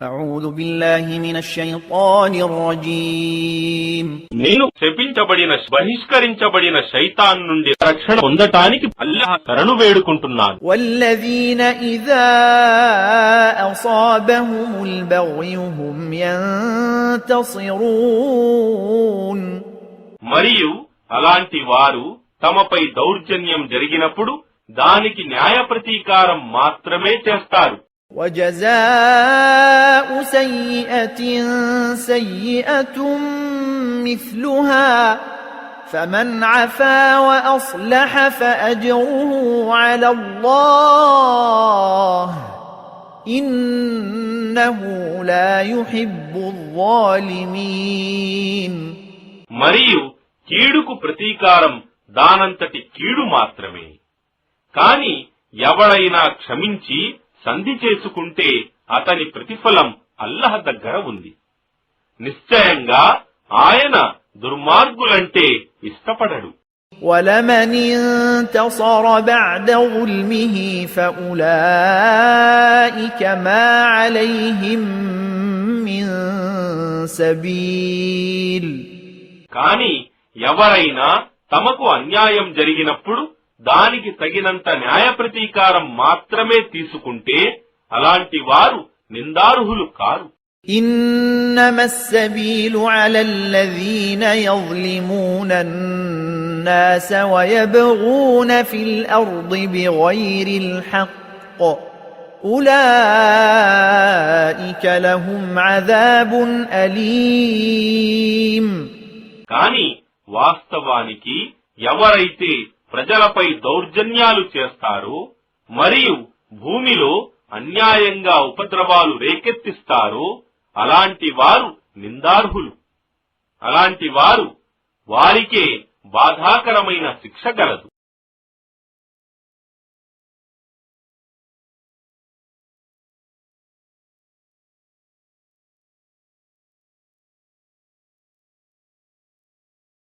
أعوذ بالله من الشيطان الرجيم నేను శపించబడిన బహిష్కరించబడిన శైతాన్ నుండి రక్షణ పొందటానికి అల్లాహ్ శరణు వేడుకుంటున్నాను. والذين إذا أصابهم البغي هم ينتصرون మరియు అలాంటి వారు తమపై దౌర్జన్యం జరిగినప్పుడు దానికి న్యాయ ప్రతీకారం మాత్రమే చేస్తారు. وجزاء سيئة سيئة مثلها فمن عفا وأصلح فأجره على الله إنه لا يحب الظالمين. మరియు కీడుకు ప్రతీకారం దానంతటి కీడు మాత్రమే. కాని ఎవడైనా క్షమించి సంధి చేసుకుంటే అతని ప్రతిఫలం అల్లాహ్ దగ్గర ఉంది. నిశ్చయంగా ఆయన దుర్మార్గులంటే ఇష్టపడడు. وَلَمَنِ انتصر بعد ظلمه فأولئك ما عليهم من سبيل. కాని ఎవరైనా తమకు అన్యాయం జరిగినప్పుడు దానికి తగినంత న్యాయ ప్రతీకారం మాత్రమే తీసుకుంటే అలాంటి వారు నిందార్హులు కారు. إنما السبيل على الذين يظلمون الناس ويبغون في الأرض بغير الحق أولئك لهم عذاب أليم. కాని వాస్తవానికి ఎవరైతే ప్రజలపై దౌర్జన్యాలు చేస్తారో మరియు భూమిలో అన్యాయంగా ఉపద్రవాలు రేకెత్తిస్తారో అలాంటి వారు నిందార్హులు. అలాంటి వారికే బాధాకరమైన శిక్ష గలదు.